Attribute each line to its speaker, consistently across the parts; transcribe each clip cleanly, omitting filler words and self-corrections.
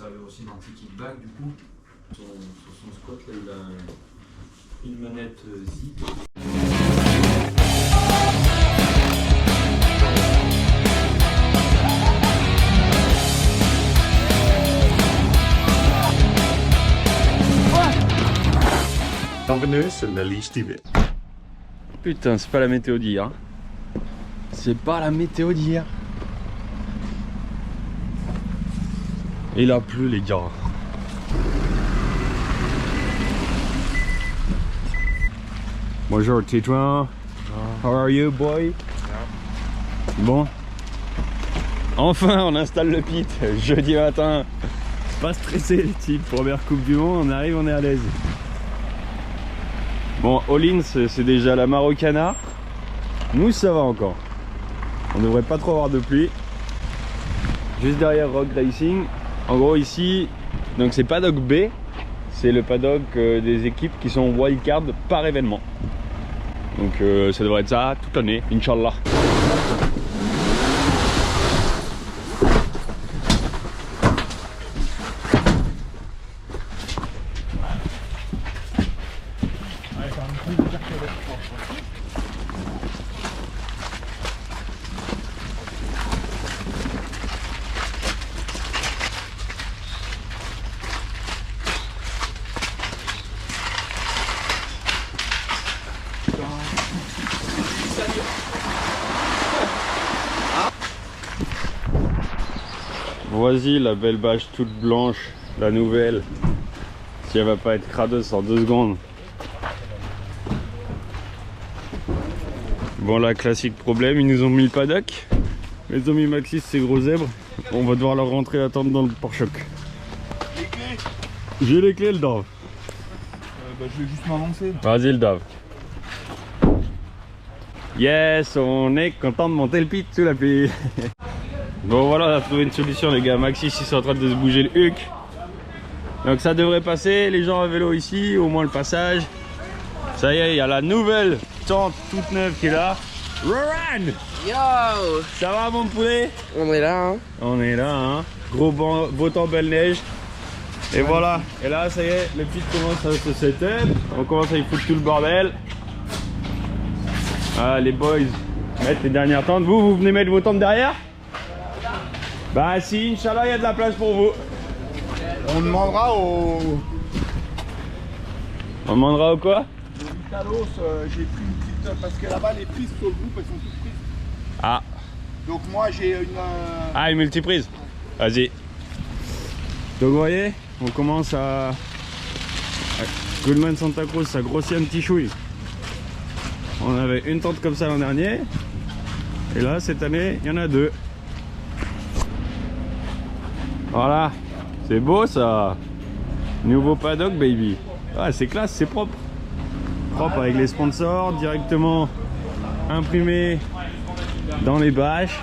Speaker 1: servir aussi d'anti-kickback du coup. Sur son squat là, il a une manette zip.
Speaker 2: Bienvenue sur la liste d'hiver.
Speaker 3: Putain, c'est pas la météo d'hier. C'est pas la météo d'hier. Il a plu les gars. Bonjour Titouan. How are you boy? Bon. Enfin on installe le pit jeudi matin. Pas stressé les types, première coupe du monde, on arrive, on est à l'aise. Bon, All-in c'est déjà la Marocana. Nous ça va encore. On devrait pas trop avoir de pluie. Juste derrière Rock Racing. En gros ici, donc c'est paddock B. C'est le paddock des équipes qui sont wildcard par événement. Donc ça devrait être ça toute l'année, Inch'Allah. Voici la belle bâche toute blanche, la nouvelle. Si elle va pas être cradeuse en 2 secondes. Bon là, classique problème, ils nous ont mis le paddock. Ils ont mis Maxis, ces gros zèbres. On va devoir leur rentrer attendre dans le pare-choc.
Speaker 4: Les clés?
Speaker 3: J'ai les clés le Dave.
Speaker 4: Je vais juste m'avancer.
Speaker 3: Vas-y le Dave. Yes, on est content de monter le pit sous la pluie. Bon voilà, on a trouvé une solution les gars. Maxis ils sont en train de se bouger le huc. Donc ça devrait passer, les gens à vélo ici, au moins le passage. Ça y est, il y a la nouvelle tente toute neuve qui est là. Roran!
Speaker 5: Yo!
Speaker 3: Ça va mon poulet?
Speaker 5: On est là, hein?
Speaker 3: On est là, hein. Gros beau temps, belle neige. Et voilà, et là ça y est, le pit commence à se setup. On commence à y foutre tout le bordel. Ah, les boys mettent les dernières tentes. Vous venez mettre vos tentes derrière? Bah si, Inch'Allah, il y a de la place pour vous.
Speaker 4: On demandera au
Speaker 3: On demandera au quoi?
Speaker 4: Vitalos, j'ai pris une petite... Parce que là-bas, les prises sur le groupe, elles sont toutes prises.
Speaker 3: Ah.
Speaker 4: Donc moi, j'ai une...
Speaker 3: Ah, une multiprise. Vas-y. Donc vous voyez, on commence à... Goodman Santa Cruz, ça grossit un petit chouille. On avait une tente comme ça l'an dernier. Et là, cette année, il y en a 2. Voilà. C'est beau ça. Nouveau paddock, baby. Ah, c'est classe, c'est propre. Propre avec les sponsors directement imprimés dans les bâches.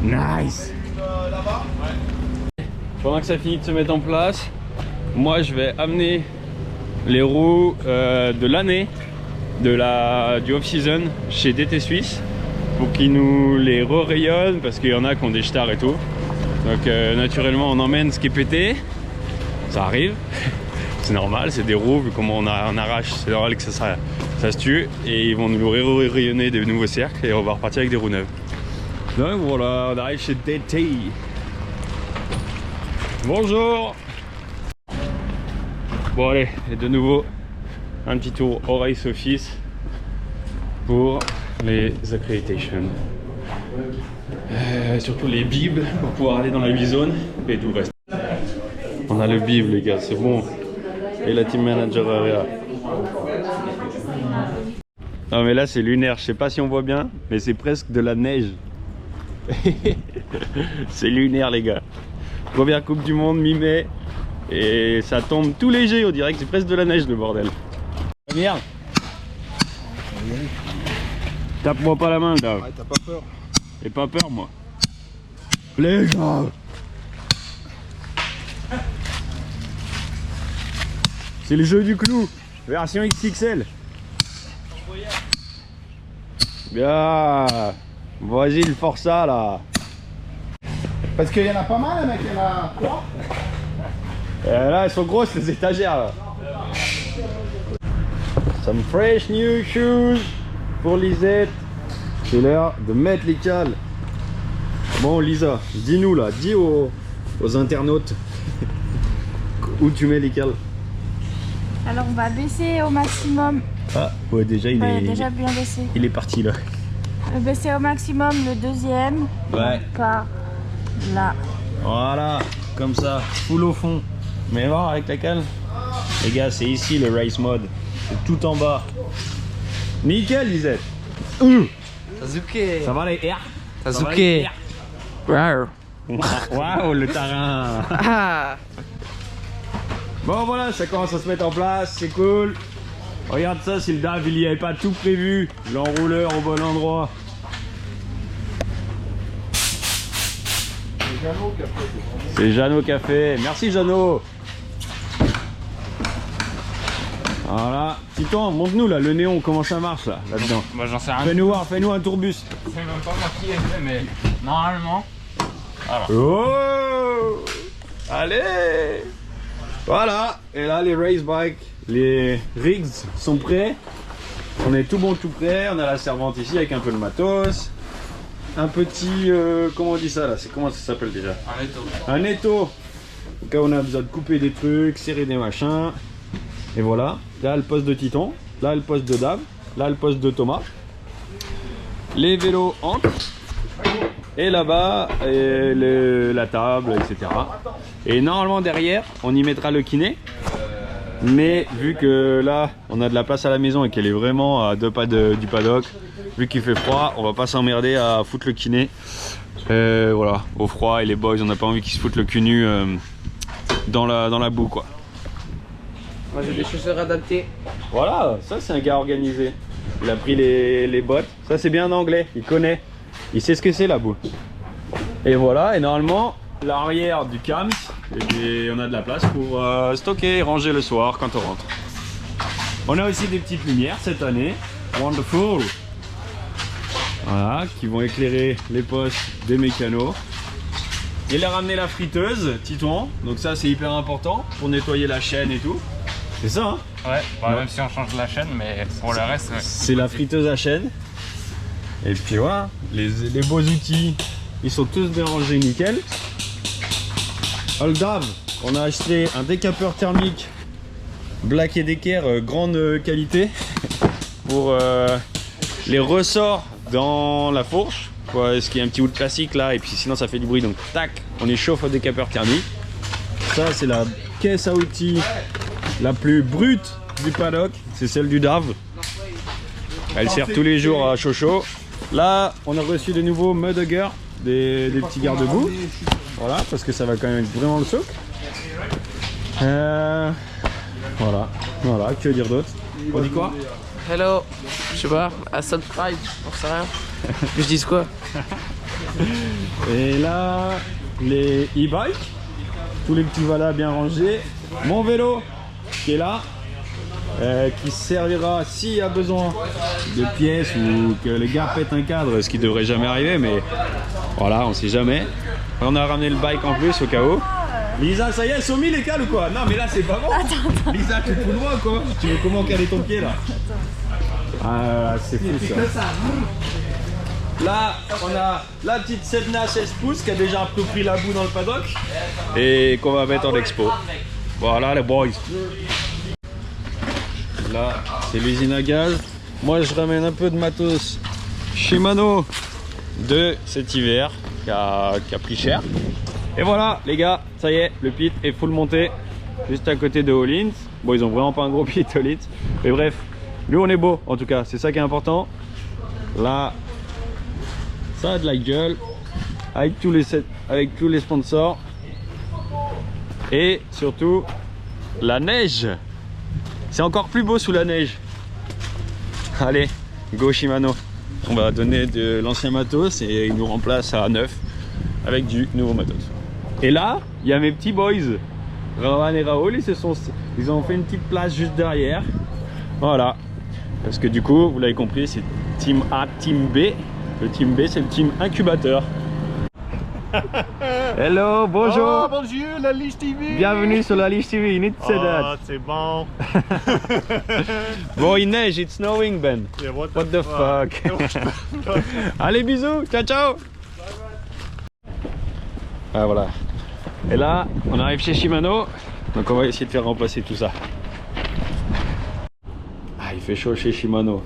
Speaker 3: Nice. Pendant que ça finit de se mettre en place, moi je vais amener les roues de l'année du off-season chez DT Suisse pour qu'ils nous les re-rayonnent parce qu'il y en a qui ont des stars et tout. Donc naturellement on emmène ce qui est pété, ça arrive, c'est normal, c'est des roues, vu comment on arrache, c'est normal que ça se tue, et ils vont nous rayonner des nouveaux cercles et on va repartir avec des roues neuves. Donc voilà, on arrive chez DT. Bonjour. Bon allez, et de nouveau un petit tour au Race Office pour les accreditations. Surtout les bibs pour pouvoir aller dans la 8 zone et tout le reste. On a le bib les gars, c'est bon. Et la team manager area. Non mais là c'est lunaire, je sais pas si on voit bien, mais c'est presque de la neige. C'est lunaire les gars. Première coupe du monde mi-mai et ça tombe tout léger, on dirait que c'est presque de la neige le bordel. Merde. Tape-moi pas la main là.
Speaker 4: Ouais, t'as pas peur.
Speaker 3: J'ai pas peur moi. Les gars. C'est le jeu du clou, version XXL. Bien. Vas-y le Forza là.
Speaker 4: Parce qu'il y en a pas mal, mec, il y en a 3.
Speaker 3: Là, elles sont grosses les étagères là. Some fresh new shoes pour Lisette. C'est l'heure de mettre les cales. Bon Lisa, dis-nous là, dis aux internautes où tu mets les cales.
Speaker 6: Alors on va baisser au maximum.
Speaker 3: Ah ouais, déjà il est
Speaker 6: déjà bien baissé.
Speaker 3: Il est parti là.
Speaker 6: Baisser au maximum le deuxième.
Speaker 3: Ouais.
Speaker 6: Par là.
Speaker 3: Voilà, comme ça, full au fond. Mais voir avec la cale. Les gars, c'est ici le race mode. C'est tout en bas. Nickel, Lisette.
Speaker 5: Sasuke.
Speaker 3: Ça va les R?
Speaker 5: Sasuke. Wow.
Speaker 3: Waouh, le terrain.
Speaker 5: Ah.
Speaker 3: Bon voilà, ça commence à se mettre en place, c'est cool. Regarde ça, si le Dav il y avait pas tout prévu. L'enrouleur au bon endroit. C'est Jeannot qui a fait. Merci Jeannot. Voilà. Titan, montre-nous là, le néon, comment ça marche là, là-dedans.
Speaker 7: Moi j'en sais rien.
Speaker 3: Fais-nous voir, fais-nous un tourbus.
Speaker 7: C'est même pas moi qui ai fait, mais normalement. Voilà.
Speaker 3: Oh! Allez! Voilà. Et là, les race bikes, les rigs sont prêts. On est tout bon, tout prêt. On a la servante ici avec un peu de matos. Un petit, comment on dit ça là? C'est comment ça s'appelle déjà?
Speaker 7: Un étau.
Speaker 3: Un étau. Au cas où on a besoin de couper des trucs, serrer des machins. Et voilà. Là, le poste de Titan. Là, le poste de Dav. Là, le poste de Thomas. Les vélos entrent. Et là-bas, la table, etc. Et normalement derrière, on y mettra le kiné. Mais vu que là, on a de la place à la maison et qu'elle est vraiment à 2 pas du paddock, vu qu'il fait froid, on va pas s'emmerder à foutre le kiné. Voilà, au froid, et les boys, on n'a pas envie qu'ils se foutent le cul nu dans la boue, quoi.
Speaker 5: Moi j'ai des chaussures adaptées.
Speaker 3: Voilà, ça c'est un gars organisé. Il a pris les bottes. Ça c'est bien en anglais, il connaît. Il sait ce que c'est la boue. Et voilà, et normalement, l'arrière du cams, et on a de la place pour stocker et ranger le soir quand on rentre. On a aussi des petites lumières cette année. Wonderful. Voilà, qui vont éclairer les postes des mécanos. Il a ramené la friteuse, Titon. Donc ça c'est hyper important pour nettoyer la chaîne et tout. C'est ça hein?
Speaker 7: Ouais, bah, même si on change la chaîne, mais pour le reste, ouais.
Speaker 3: C'est la friteuse à chaîne. Et puis voilà, les beaux outils, ils sont tous dérangés nickel. Oldav, on a acheté un décapeur thermique Black & Decker grande qualité pour les ressorts dans la fourche. Parce qu'il y a un petit bout de plastique là et puis sinon ça fait du bruit, donc tac, on échauffe au décapeur thermique. Ça c'est la caisse à outils la plus brute du paddock, c'est celle du Dav. Elle sert tous les jours à chaud. Là on a reçu de nouveaux mudhuggers, des petits garde-boue. Voilà, parce que ça va quand même être vraiment le souk. Voilà, que dire d'autre? On dit quoi?
Speaker 5: Hello. Je sais pas, à subscribe, on sait rien. Je dis quoi?
Speaker 3: Et là, les e-bikes, tous les petits voilà bien rangés. Mon vélo qui est là, qui servira s'il y a besoin de pièces ou que les gars pètent un cadre, ce qui devrait jamais arriver, mais voilà, on sait jamais. On a ramené le bike en plus au cas où. Lisa, ça y est, elles sont mis les cales ou quoi? Non mais là c'est pas bon. Attends. Lisa, tu te fous de moi quoi? Tu veux comment caler ton pied là? Ah, c'est fou ça. Là, on a la petite Sedna 16 pouces qui a déjà un peu pris la boue dans le paddock et qu'on va mettre en expo. Voilà les boys. Là, c'est l'usine à gaz. Moi, je ramène un peu de matos Shimano de cet hiver qui a pris cher. Et voilà, les gars, ça y est, le pit est full monté juste à côté de Hollins. Bon, ils ont vraiment pas un gros pit Hollins, mais bref. Nous on est beau en tout cas, c'est ça qui est important. Là, ça a de la gueule avec tous les sponsors. Et surtout, la neige. C'est encore plus beau sous la neige. Allez, go Shimano. On va donner de l'ancien matos et ils nous remplacent à neuf avec du nouveau matos. Et là, il y a mes petits boys. Rowan et Raoul, ils ont fait une petite place juste derrière. Voilà. Parce que du coup, vous l'avez compris, c'est Team A, Team B. Le Team B, c'est le Team Incubateur. Hello, bonjour.
Speaker 2: Oh, bonjour, la Liche TV.
Speaker 3: Bienvenue sur la Liche TV, you need to say that.
Speaker 2: Oh, c'est bon.
Speaker 3: Bon, il neige, it's snowing, Ben.
Speaker 2: Yeah, what
Speaker 3: What the fuck. Allez, bisous, ciao, ciao. Ah, voilà. Et là, on arrive chez Shimano, donc on va essayer de faire remplacer tout ça. Ah, il fait chaud chez Shimano.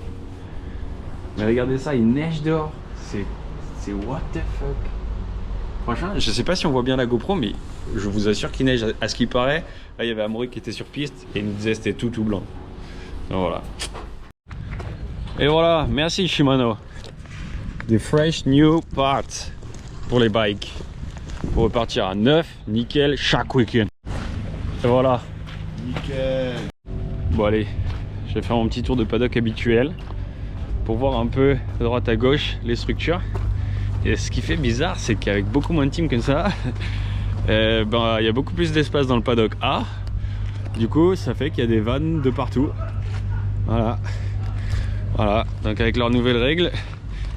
Speaker 3: Mais regardez ça, il neige dehors. C'est what the fuck. Franchement, je sais pas si on voit bien la GoPro, mais je vous assure qu'il neige. À ce qui paraît, là il y avait Amaury qui était sur piste et il nous disait que c'était tout blanc. Donc voilà. Et voilà, merci Shimano. Des fresh new parts pour les bikes. Pour repartir à neuf, nickel, chaque week-end. Et voilà.
Speaker 2: Nickel.
Speaker 3: Bon allez, je vais faire mon petit tour de paddock habituel pour voir un peu à droite à gauche les structures. Et ce qui fait bizarre, c'est qu'avec beaucoup moins de teams comme ça, il y a beaucoup plus d'espace dans le paddock A. Du coup, ça fait qu'il y a des vannes de partout. Voilà. Voilà. Donc avec leurs nouvelles règles,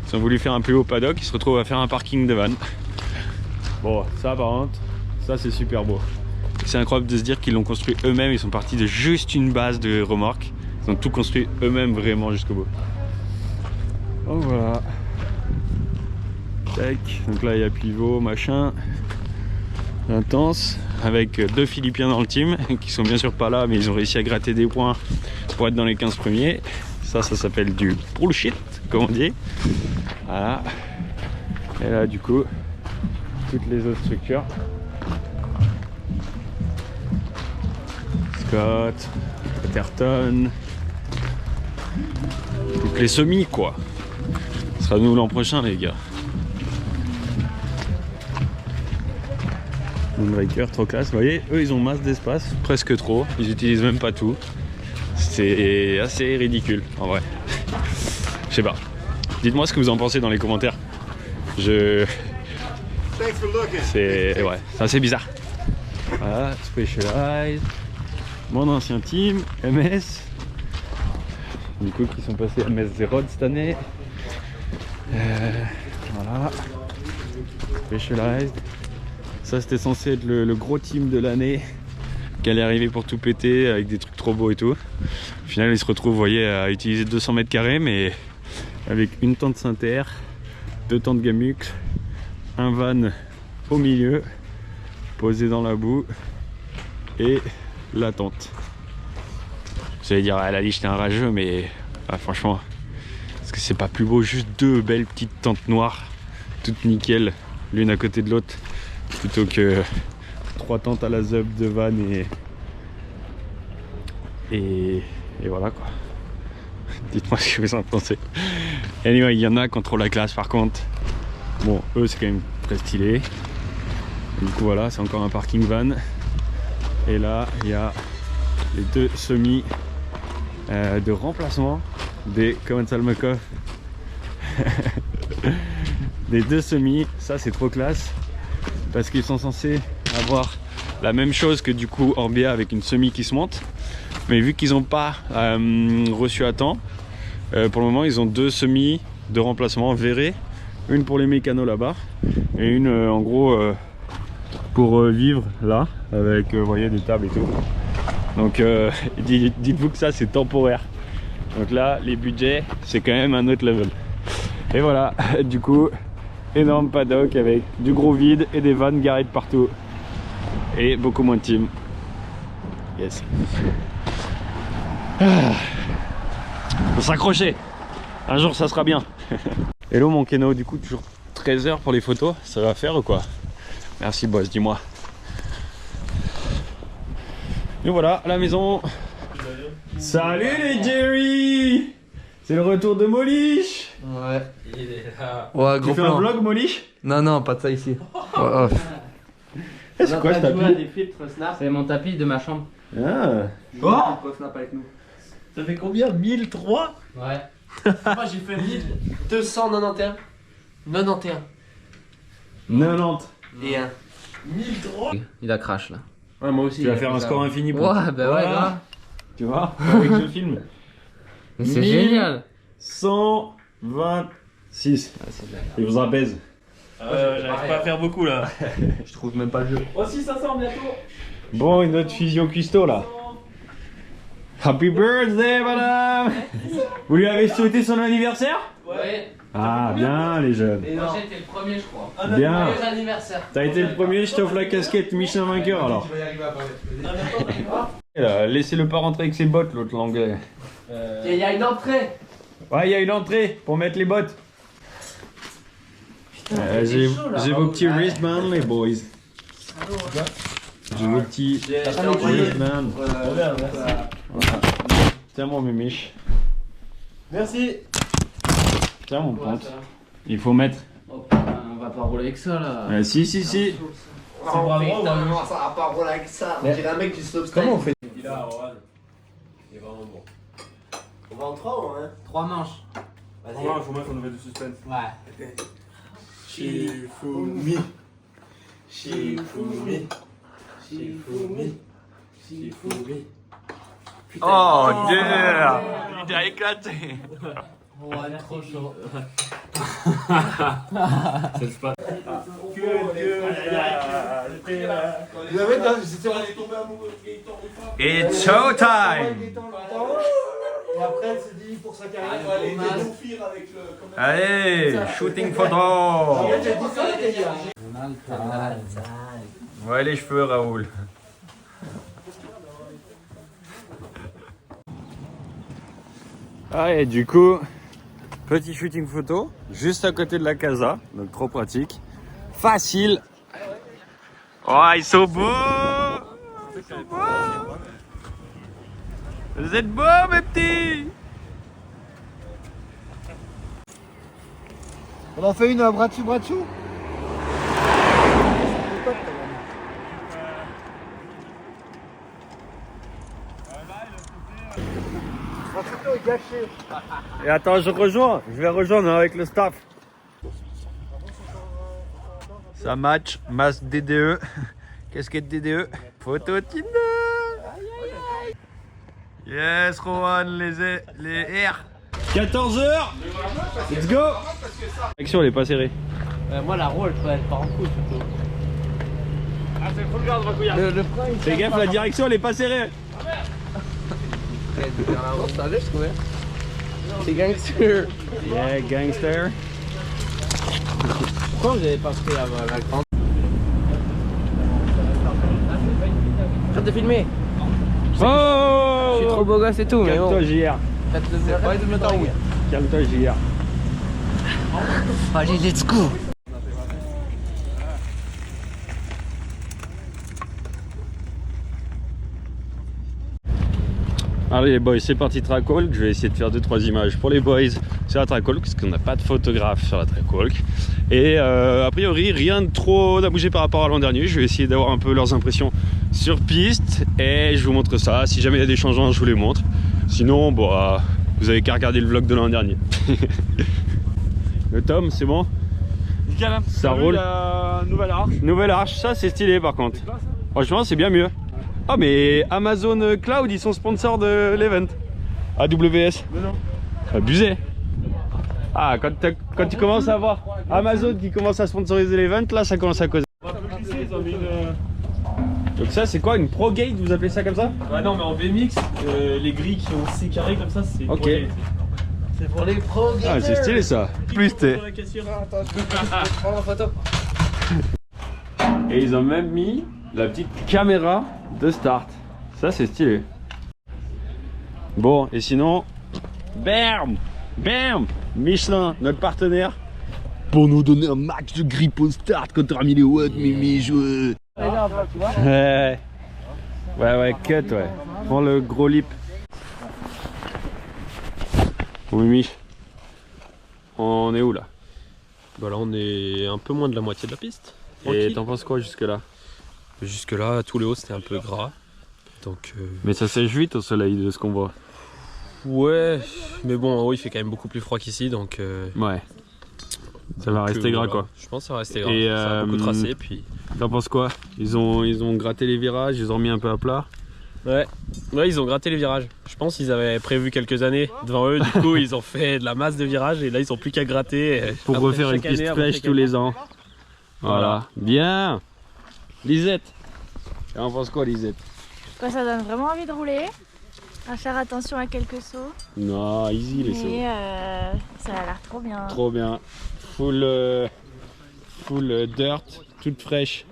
Speaker 3: ils ont voulu faire un plus haut paddock, ils se retrouvent à faire un parking de vannes. Bon, ça par contre, ça c'est super beau. C'est incroyable de se dire qu'ils l'ont construit eux-mêmes, ils sont partis de juste une base de remorque. Ils ont tout construit eux-mêmes vraiment jusqu'au bout. Donc voilà. Tac. Donc là il y a pivot, machin. Intense. Avec deux Philippiens dans le team, qui sont bien sûr pas là, mais ils ont réussi à gratter des points pour être dans les 15 premiers. Ça s'appelle du bullshit, comme on dit. Voilà. Et là du coup, toutes les autres structures. Scott, Atherton, toutes les semis quoi. Ce sera nous l'an prochain les gars. Moonraker, trop classe. Vous voyez, eux ils ont masse d'espace, presque trop. Ils utilisent même pas tout. C'est assez ridicule en vrai. Je sais pas. Dites-moi ce que vous en pensez dans les commentaires. C'est ouais, c'est assez bizarre. Voilà, Specialized. Mon ancien team, MS. Du coup, qui sont passés à MS Road cette année. Voilà. Specialized. Ça, c'était censé être le gros team de l'année qui allait arriver pour tout péter avec des trucs trop beaux et tout. Au final, ils se retrouvent, vous voyez, à utiliser 200 mètres carrés, mais avec une tente Synter, deux tentes Gamux, un van au milieu, posé dans la boue et la tente. Vous allez dire, ah, la Liche, t'es un rageux, mais ah, franchement, est-ce que c'est pas plus beau juste deux belles petites tentes noires, toutes nickel, l'une à côté de l'autre, plutôt que trois tentes à la zub de van et voilà quoi. Dites-moi ce que vous en pensez. Anyway, il y en a contre la classe par contre. Bon, eux c'est quand même très stylé. Du coup voilà, c'est encore un parking van. Et là, il y a les deux semis de remplacement des Commons-Salmakov. Des deux semis, ça c'est trop classe. Parce qu'ils sont censés avoir la même chose que du coup Orbea avec une semi qui se monte. Mais vu qu'ils n'ont pas reçu à temps, pour le moment ils ont deux semis de remplacement verrés. Une pour les mécanos là-bas et une en gros pour vivre là avec vous voyez des tables et tout. Donc dites-vous que ça c'est temporaire. Donc là les budgets c'est quand même un autre level. Et voilà, du coup énorme paddock avec du gros vide et des vannes garées de partout. Et beaucoup moins de team. Yes. Faut s'accrocher. Un jour ça sera bien. Hello mon Keno, du coup toujours 13 h pour les photos, ça va faire ou quoi? Merci boss, dis-moi. Et voilà, à la maison. Salut les Jerry. C'est le retour de Moliche.
Speaker 5: Ouais.
Speaker 7: Il est là.
Speaker 5: Ouais,
Speaker 3: Tu
Speaker 5: gros
Speaker 3: fais un
Speaker 5: plan.
Speaker 3: vlog Moliche?
Speaker 5: Non, non, pas de ça ici. Oh,
Speaker 3: C'est quoi ce tapis?
Speaker 7: C'est mon tapis de ma chambre.
Speaker 3: Ah.
Speaker 5: snap avec nous.
Speaker 4: Ça fait combien? 1003?
Speaker 7: Ouais.
Speaker 5: Moi j'ai fait 1291. 91.
Speaker 3: 90.
Speaker 5: Et 1.
Speaker 4: 1003?
Speaker 7: Il a crash là.
Speaker 5: Ouais, moi aussi.
Speaker 3: Tu vas faire un score infini pour
Speaker 7: Ouais, bah ouais, là.
Speaker 3: Tu vois, avec le film.
Speaker 7: C'est génial.
Speaker 3: 126. Il vous en baise. J'arrive pas à faire beaucoup là.
Speaker 1: Je trouve même pas le jeu.
Speaker 3: Aussi 500 bientôt. Bon, une autre fusion cuistot là. Happy birthday madame. Vous lui avez souhaité son anniversaire?
Speaker 5: Ouais.
Speaker 3: Ah bien les jeunes.
Speaker 5: Moi j'ai été le premier, je crois.
Speaker 3: Bien.
Speaker 5: Joyeux anniversaire.
Speaker 3: T'as été le premier, je t'offre la casquette Michelin vainqueur alors. Laissez-le pas rentrer avec ses bottes l'autre l'anglais.
Speaker 5: Il y a une entrée.
Speaker 3: Ouais, il y a une entrée pour mettre les bottes. J'ai vos petits wristbands les boys. J'ai vos petits wristbands. Tiens mon mémiche.
Speaker 2: Merci.
Speaker 3: Tiens mon ponte. Il faut mettre.
Speaker 5: Oh putain, on va pas rouler avec ça là.
Speaker 3: Si.
Speaker 4: Ça va pas rouler avec ça. On dirait un mec du slopestyle.
Speaker 2: Comment on fait?
Speaker 1: Il est là, Rohan. Il est vraiment bon.
Speaker 4: On va en 3 ou hein?
Speaker 5: 3 manches.
Speaker 2: Vas-y. Faut mettre un nouvel de suspense.
Speaker 5: Ouais.
Speaker 4: Shifumi. Shifumi. Shifumi. Shifumi.
Speaker 3: Oh yeah. Il a éclaté.
Speaker 5: Ouais, trop chaud.
Speaker 1: C'est le spot.
Speaker 4: Vous avez là, j'étais allé tomber amoureux de Gaëtan une fois.
Speaker 3: It's showtime.
Speaker 4: Et après, elle s'est dit pour sa carrière, elle va aller dégonflir avec le.
Speaker 3: Allez, shooting photo.
Speaker 4: J'ai dit ça, les gars.
Speaker 3: Ouais les cheveux Raoul. Ah et du coup, petit shooting photo, juste à côté de la casa, donc trop pratique. Facile. Oh ils sont beaux. Ils sont beaux. Vous êtes beaux mes petits.
Speaker 4: On en fait une bras dessus, bras dessous.
Speaker 3: Et attends, je vais rejoindre avec le staff. Ça match, masque DDE, casquette DDE, photo Tinder. Yes, Rohan, les R. 14h, let's go. L'action, elle est pas serrée.
Speaker 5: Moi la roue elle part en couille surtout.
Speaker 3: Ah, c'est full garde, Racouillard.
Speaker 5: Le frein il
Speaker 3: Fais gaffe, la direction, elle est pas serrée.
Speaker 5: C'est gangster.
Speaker 3: Yeah, gangster.
Speaker 5: Pourquoi vous avez pas pris la grande? Arrête de filmer.
Speaker 3: Oh,
Speaker 5: Je suis trop beau gosse et tout, mais bon.
Speaker 3: calme-toi, JR.
Speaker 5: Arrête de me mettre en roue.
Speaker 3: Calme-toi, JR.
Speaker 5: Allez, let's go.
Speaker 3: Allez les boys, c'est parti trackwalk. Je vais essayer de faire 2-3 images pour les boys sur la trackwalk parce qu'on n'a pas de photographe sur la trackwalk. Et a priori rien de trop n'a bougé par rapport à l'an dernier. Je vais essayer d'avoir un peu leurs impressions sur piste et je vous montre ça. Si jamais il y a des changements, je vous les montre. Sinon, bon, vous avez qu'à regarder le vlog de l'an dernier. Le Tom, c'est bon?
Speaker 2: Nickel, hein.
Speaker 3: Ça roule.
Speaker 2: La nouvelle arche.
Speaker 3: Nouvelle arche, ça c'est stylé par contre. Franchement, c'est bien mieux. Ah mais Amazon Cloud, ils sont sponsors de l'event. AWS.
Speaker 2: Mais non.
Speaker 3: Abusé. Ah, quand tu commences à voir Amazon qui commence à sponsoriser l'event, là ça commence à causer.
Speaker 2: On va plus glisser, ils ont mis une.
Speaker 3: Donc ça c'est quoi, une Pro Gate, vous appelez ça comme ça?
Speaker 2: Ouais, non, mais en BMX, les grilles qui ont C carré comme ça, c'est.
Speaker 3: Ok.
Speaker 2: Pro Gate.
Speaker 5: C'est pour les pros.
Speaker 3: Ah c'est stylé ça. Plus t'es.
Speaker 2: Pour la cassure.
Speaker 4: Attends, je vais prendre en photo.
Speaker 3: Et ils ont même mis la petite caméra de start. Ça c'est stylé. Bon et sinon, bam, bam, Michelin, notre partenaire, pour nous donner un max de grip au start quand tu auras mis les watts, Mimi, joueux. Ouais, ouais, cut, ouais. Prends le gros lip. Bon, Mimi, on est où là?
Speaker 8: Bah là on est un peu moins de la moitié de la piste.
Speaker 3: Et t'en penses quoi jusque là?
Speaker 8: Jusque là tout le haut c'était un peu gras. Donc
Speaker 3: Mais ça sèche vite au soleil de ce qu'on voit.
Speaker 8: ouais, mais bon en haut il fait quand même beaucoup plus froid qu'ici donc
Speaker 3: Ouais. Ça va rester gras
Speaker 8: voilà.
Speaker 3: quoi.
Speaker 8: Je pense que ça va rester gras.
Speaker 3: Et
Speaker 8: ça a beaucoup tracé puis.
Speaker 3: T'en penses quoi? Ils ont gratté les virages, ils ont remis un peu à plat.
Speaker 8: Ouais, ils ont gratté les virages. Je pense qu'ils avaient prévu quelques années devant eux, du coup ils ont fait de la masse de virages et là ils ont plus qu'à gratter.
Speaker 3: Pour
Speaker 8: après
Speaker 3: refaire une
Speaker 8: chaque
Speaker 3: piste
Speaker 8: année,
Speaker 3: fraîche
Speaker 8: chaque
Speaker 3: tous les ans. Voilà, bien. Lisette, on pense quoi Lisette?
Speaker 6: Quoi, ça donne vraiment envie de rouler. À faire attention à quelques sauts.
Speaker 3: Non, easy les sauts.
Speaker 6: Mais ça a l'air trop bien.
Speaker 3: Trop bien. Full dirt, toute fraîche.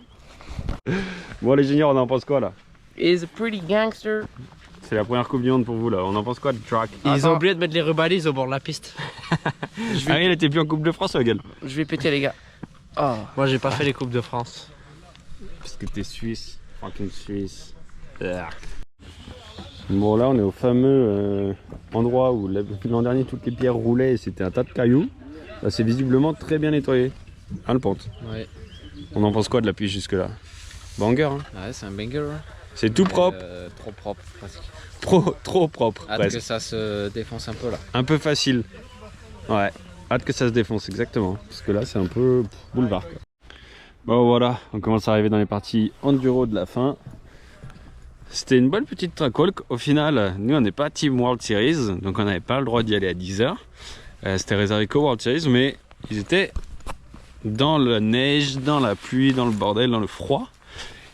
Speaker 3: Bon les juniors, on en pense quoi là?
Speaker 5: Is a pretty gangster.
Speaker 3: C'est la première coupe du monde pour vous là, on en pense quoi du track?
Speaker 5: Ils ont oublié de mettre les rebalises au bord de la piste.
Speaker 3: Ah il était plus en Coupe de France Hugel.
Speaker 5: Je vais péter les gars. Oh.
Speaker 8: Moi j'ai pas fait les Coupes de France.
Speaker 3: Parce que t'es suisse, fucking suisse. Bon là on est au fameux endroit où l'an dernier toutes les pierres roulaient et c'était un tas de cailloux. Là c'est visiblement très bien nettoyé. Hein le pente.
Speaker 7: Ouais.
Speaker 3: On en pense quoi de la piste jusque là? Banger hein.
Speaker 7: Ouais, c'est un banger. Hein.
Speaker 3: C'est tout propre.
Speaker 7: Trop propre presque.
Speaker 3: Trop propre
Speaker 7: Hâte
Speaker 3: presque.
Speaker 7: que ça se défonce un peu là.
Speaker 3: Un peu facile. Ouais. Hâte que ça se défonce exactement. Parce que là c'est un peu boulevard quoi. Bon voilà, on commence à arriver dans les parties enduro de la fin. C'était une bonne petite track-walk. Au final, nous on n'est pas Team World Series, donc on n'avait pas le droit d'y aller à 10h. C'était réservé qu'au World Series, mais ils étaient dans la neige, dans la pluie, dans le bordel, dans le froid.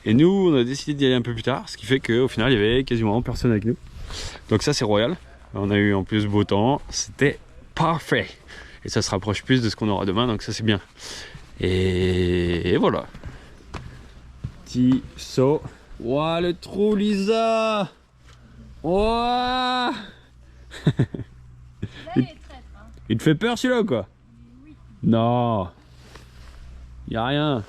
Speaker 3: Et nous, on a décidé d'y aller un peu plus tard, ce qui fait qu'au final, il y avait quasiment personne avec nous. Donc ça, c'est royal. On a eu en plus beau temps, c'était parfait. Et ça se rapproche plus de ce qu'on aura demain, donc ça c'est bien. Et voilà. Petit saut. Ouah, le trou, Lisa! Ouah! Il te fait peur celui-là ou quoi? Oui. Non. Y a rien.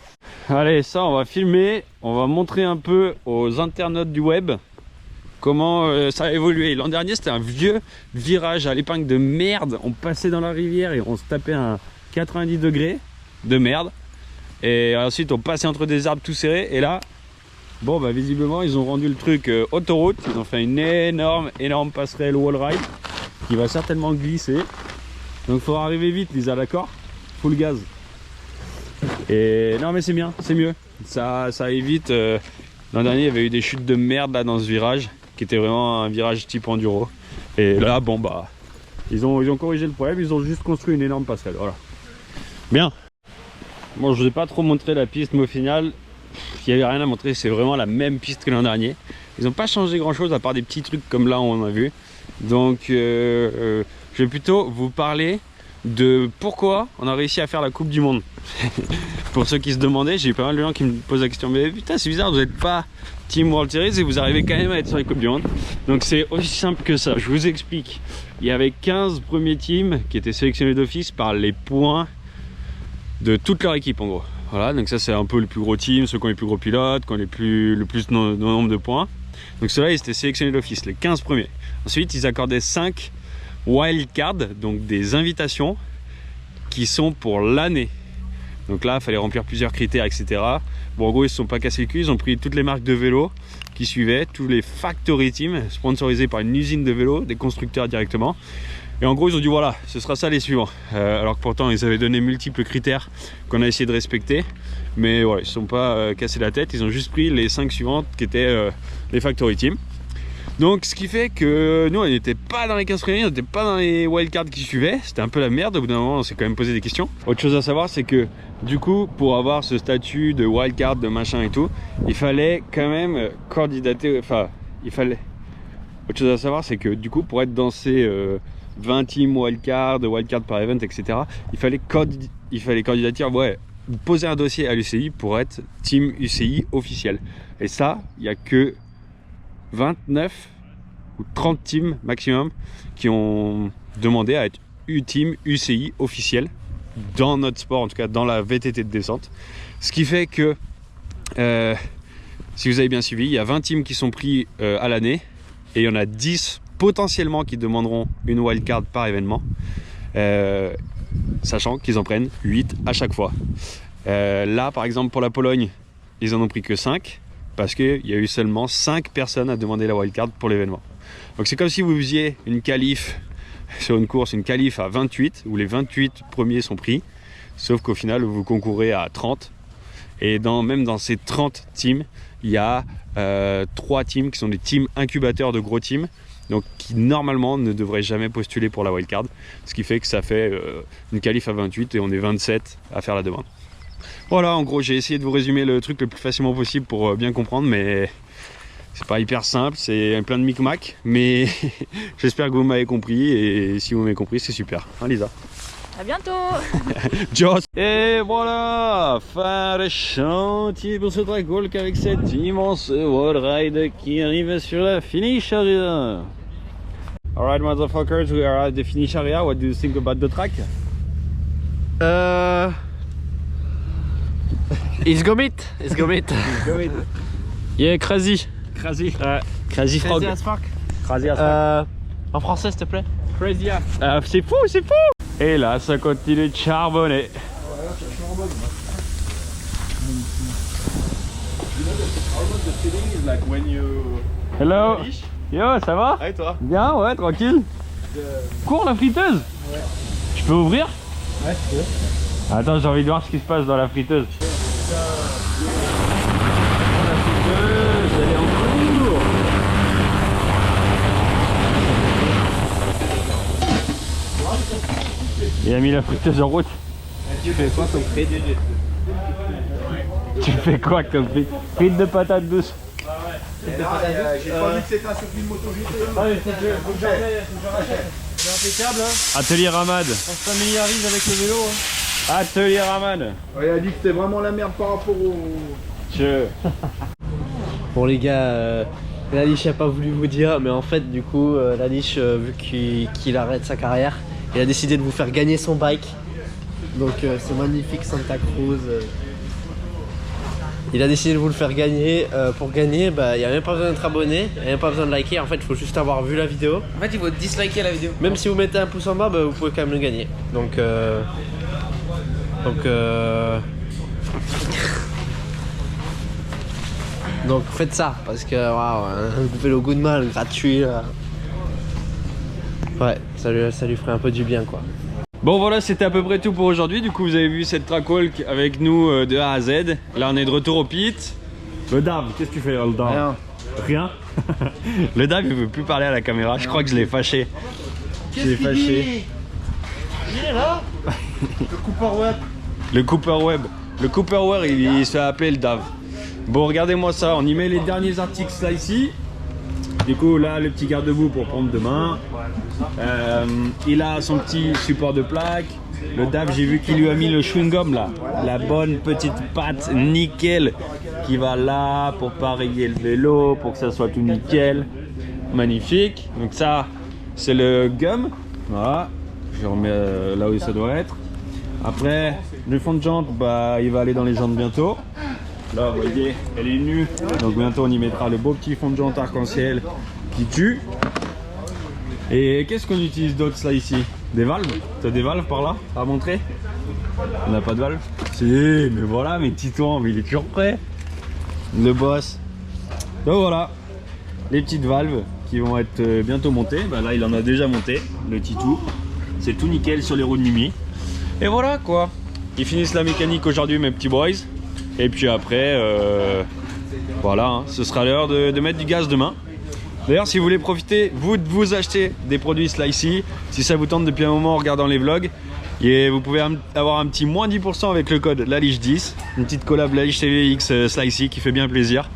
Speaker 3: Allez, ça on va filmer. On va montrer un peu aux internautes du web comment ça a évolué. L'an dernier c'était un vieux virage à l'épingle de merde. On passait dans la rivière et on se tapait un 90 degrés de merde. Et ensuite on passait entre des arbres tout serrés. Et là, bon bah visiblement ils ont rendu le truc autoroute. Ils ont fait une énorme passerelle wall ride qui va certainement glisser. Donc il faudra arriver vite Lisa, d'accord? Full gaz. Et non mais c'est bien, c'est mieux. Ça évite. L'an dernier il y avait eu des chutes de merde là dans ce virage qui était vraiment un virage type enduro. Et là bon bah ils ont corrigé le problème, ils ont juste construit une énorme passerelle. Voilà. Bien. Bon je vous ai pas trop montré la piste mais au final il n'y avait rien à montrer, c'est vraiment la même piste que l'an dernier. Ils n'ont pas changé grand chose à part des petits trucs comme là où on a vu. Donc je vais plutôt vous parler de pourquoi on a réussi à faire la Coupe du Monde. Pour ceux qui se demandaient, j'ai eu pas mal de gens qui me posent la question, mais putain c'est bizarre, vous n'êtes pas Team World Series et vous arrivez quand même à être sur les Coupes du Monde. Donc c'est aussi simple que ça, je vous explique. Il y avait 15 premiers teams qui étaient sélectionnés d'office par les points de toute leur équipe en gros. Voilà, donc ça c'est un peu le plus gros team, ceux qui ont les plus gros pilotes, qui ont le plus nombre de points. Donc ceux-là ils étaient sélectionnés d'office, les 15 premiers. Ensuite ils accordaient 5 wildcards, donc des invitations qui sont pour l'année. Donc là il fallait remplir plusieurs critères etc. Bon en gros ils se sont pas cassés le cul, ils ont pris toutes les marques de vélos qui suivaient, tous les factory teams sponsorisés par une usine de vélos, des constructeurs directement. Et en gros ils ont dit voilà, ce sera ça les suivants. Alors que pourtant ils avaient donné multiples critères qu'on a essayé de respecter. Mais voilà, ils ne se sont pas cassés la tête, ils ont juste pris les 5 suivantes qui étaient les factory teams. Donc ce qui fait que nous on n'était pas dans les 15 premiers, on n'était pas dans les wildcards qui suivaient. C'était un peu la merde, au bout d'un moment on s'est quand même posé des questions. Autre chose à savoir c'est que du coup pour avoir ce statut de wildcard, de machin et tout, il fallait quand même candidater, enfin il fallait... Autre chose à savoir c'est que du coup pour être dans ces 20 teams wildcard par event etc, il fallait candidater, ouais, poser un dossier à l'UCI pour être team UCI officiel. Et ça, il n'y a que 29 ou 30 teams maximum qui ont demandé à être team UCI officiel dans notre sport, en tout cas dans la VTT de descente. Ce qui fait que, si vous avez bien suivi, il y a 20 teams qui sont pris à l'année et il y en a 10 potentiellement qui demanderont une wildcard par événement. Sachant qu'ils en prennent 8 à chaque fois. Là par exemple pour la Pologne ils en ont pris que 5 parce qu'il y a eu seulement 5 personnes à demander la wildcard pour l'événement. Donc c'est comme si vous faisiez une qualif sur une course, une qualif à 28 où les 28 premiers sont pris, sauf qu'au final vous concourez à 30 et même dans ces 30 teams il y a 3 teams qui sont des teams incubateurs de gros teams, donc qui normalement ne devraient jamais postuler pour la wildcard, ce qui fait que ça fait une qualif à 28 et on est 27 à faire la demande. Voilà, en gros, j'ai essayé de vous résumer le truc le plus facilement possible pour bien comprendre, mais c'est pas hyper simple, c'est plein de micmac, mais j'espère que vous m'avez compris, et si vous m'avez compris, c'est super. Hein, Lisa?
Speaker 6: À bientôt.
Speaker 3: Just. Et voilà, fin de chantier pour ce trackwalk avec cette immense wall ride qui arrive sur la finish area. Alright, motherfuckers, we are at the finish area. What do you think about the track?
Speaker 5: It's gomit. It's gomit.
Speaker 8: Yeah, crazy.
Speaker 3: Crazy.
Speaker 8: Crazy frog.
Speaker 5: Crazy as fuck.
Speaker 3: Crazy as fuck.
Speaker 5: En français, s'il te plaît.
Speaker 3: Crazy as. C'est fou, c'est fou. Et là, ça continue de charbonner. Hello. Yo, ça va?
Speaker 4: Ah, et toi?
Speaker 3: Bien, ouais, tranquille. Cours la friteuse? Ouais. Je peux ouvrir?
Speaker 4: Ouais, tu peux.
Speaker 3: Attends, j'ai envie de voir ce qui se passe dans la friteuse. La friteuse, elle est en cours. Il a mis la friteuse en route.
Speaker 4: Tu fais quoi comme frite?
Speaker 3: Tu fais quoi comme frite? Frites de patates douces.
Speaker 4: J'ai pas vu que c'était un circuit de MotoGP.
Speaker 2: Faut que j'arrête. C'est impeccable, hein.
Speaker 3: Atelier Ramad.
Speaker 2: On se familiarise avec le vélo. Hein.
Speaker 3: Atelier Ramad.
Speaker 4: Ouais, il a dit que c'était vraiment la merde par rapport au...
Speaker 5: Bon les gars, la niche a pas voulu vous dire, mais en fait du coup la niche vu qu'il arrête sa carrière, il a décidé de vous faire gagner son bike. Donc c'est magnifique Santa Cruz. Il a décidé de vous le faire gagner. Pour gagner, bah, il n'y a même pas besoin d'être abonné, il n'y a même pas besoin de liker. En fait, il faut juste avoir vu la vidéo.
Speaker 7: En fait, il faut disliker la vidéo.
Speaker 5: Même si vous mettez un pouce en bas, bah, vous pouvez quand même le gagner. Donc faites ça parce que waouh, un vélo Goodman gratuit. Ouais, ça lui ferait un peu du bien quoi.
Speaker 3: Bon voilà, c'était à peu près tout pour aujourd'hui. Du coup, vous avez vu cette trackwalk avec nous de A à Z. Là, on est de retour au pit. Le Dav, qu'est-ce que tu fais le Dav?
Speaker 4: Rien.
Speaker 3: Rien. Le Dav, il veut plus parler à la caméra. Je crois que je l'ai fâché. Je l'ai fâché.
Speaker 4: Il est là. Le Cooper Web.
Speaker 3: Le Cooper Web. Le Cooper Web, il se fait appeler le Dav. Bon, regardez-moi ça. On y met les derniers articles là ici. Du coup, là, le petit garde-boue pour prendre demain. Il a son petit support de plaque. Le Dav, j'ai vu qu'il lui a mis le chewing-gum là. La bonne petite patte nickel qui va là pour pas rayer le vélo, pour que ça soit tout nickel. Magnifique. Donc ça, c'est le gum. Voilà. Je remets là où ça doit être. Après, le fond de jante, bah, il va aller dans les jantes bientôt. Là, vous voyez, elle est nue. Donc bientôt, on y mettra le beau petit fond de jante arc-en-ciel qui tue. Et qu'est-ce qu'on utilise d'autre là ici? Des valves? T'as des valves par là à montrer? On n'a pas de valve? Si, mais voilà, mes titans, mais il est toujours prêt. Le boss. Donc voilà, les petites valves qui vont être bientôt montées. Bah là, il en a déjà monté, le titou. C'est tout nickel sur les roues de Mimi. Et voilà quoi. Ils finissent la mécanique aujourd'hui, mes petits boys. Et puis après, voilà, hein, ce sera l'heure de mettre du gaz demain. D'ailleurs, si vous voulez profiter, vous, de vous acheter des produits Slicey, si ça vous tente depuis un moment en regardant les vlogs, et vous pouvez avoir un petit moins 10% avec le code LALICHE10, une petite collab LALICHE TVX Slicey qui fait bien plaisir.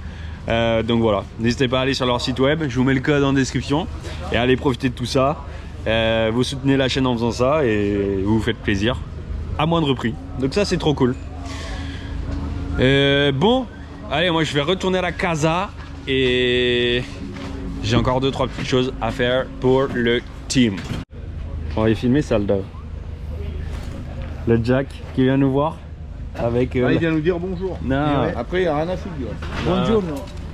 Speaker 3: Donc voilà, n'hésitez pas à aller sur leur site web, je vous mets le code en description, et allez profiter de tout ça. Vous soutenez la chaîne en faisant ça, et vous vous faites plaisir, à moindre prix. Donc ça, c'est trop cool. Bon, allez, moi je vais retourner à la casa et j'ai encore 2-3 petites choses à faire pour le team. On va y filmer ça, le Dav. Le Jack qui vient nous voir avec.
Speaker 4: Il vient nous dire bonjour.
Speaker 3: Non.
Speaker 4: Ouais. Après, il n'y a rien à foutre.
Speaker 3: Bonjour.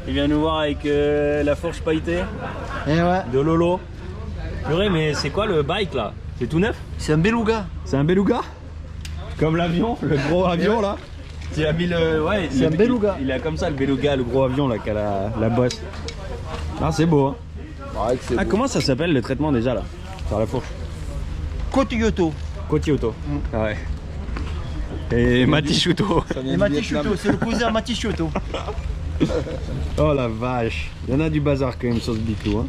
Speaker 3: Il vient nous voir avec la fourche pailletée de Lolo. Purée, mais c'est quoi le bike là? C'est tout neuf?
Speaker 5: C'est un beluga.
Speaker 3: C'est un beluga? Comme l'avion, le gros avion là? Il a mis le. Ouais,
Speaker 5: c'est un beluga.
Speaker 3: Il a comme ça le beluga, le gros avion là qui a la bosse. Ah, c'est beau hein. Ah, comment ça s'appelle le traitement déjà là? Sur la fourche?
Speaker 4: Kotioto.
Speaker 3: Kotioto. Ah ouais. Et Matichuto.
Speaker 2: Et Matichuto, c'est le cousin Matichuto.
Speaker 3: Oh la vache. Il y en a du bazar quand même sur ce biclou hein.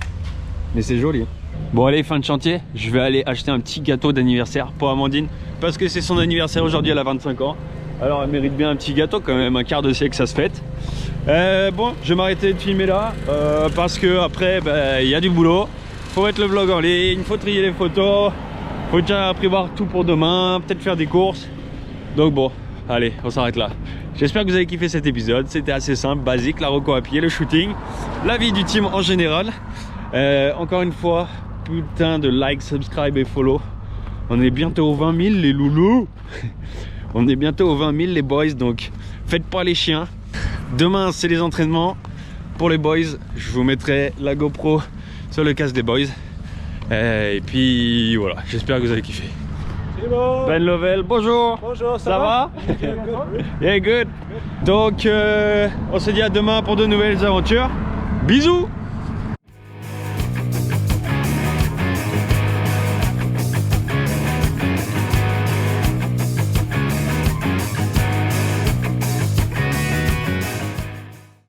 Speaker 3: Mais c'est joli. Bon allez, fin de chantier, je vais aller acheter un petit gâteau d'anniversaire pour Amandine parce que c'est son anniversaire aujourd'hui, elle a 25 ans. Alors elle mérite bien un petit gâteau quand même, un quart de siècle ça se fête. Bon, je vais m'arrêter de filmer là parce que après il y a du boulot. Faut mettre le vlog en ligne, faut trier les photos, faut déjà prévoir tout pour demain, peut-être faire des courses. Donc bon, allez, on s'arrête là. J'espère que vous avez kiffé cet épisode, c'était assez simple, basique, la reco à pied, le shooting, la vie du team en général. Encore une fois, putain de like, subscribe et follow. On est bientôt aux 20 000 les loulous. On est bientôt aux 20 000 les boys, donc faites pas les chiens. Demain c'est les entraînements pour les boys. Je vous mettrai la GoPro sur le casque des boys. Et puis voilà, j'espère que vous avez kiffé.
Speaker 2: Bon.
Speaker 3: Ben Lovell, bonjour.
Speaker 2: Bonjour,
Speaker 3: Ça va? Yeah, good. Donc on se dit à demain pour de nouvelles aventures. Bisous.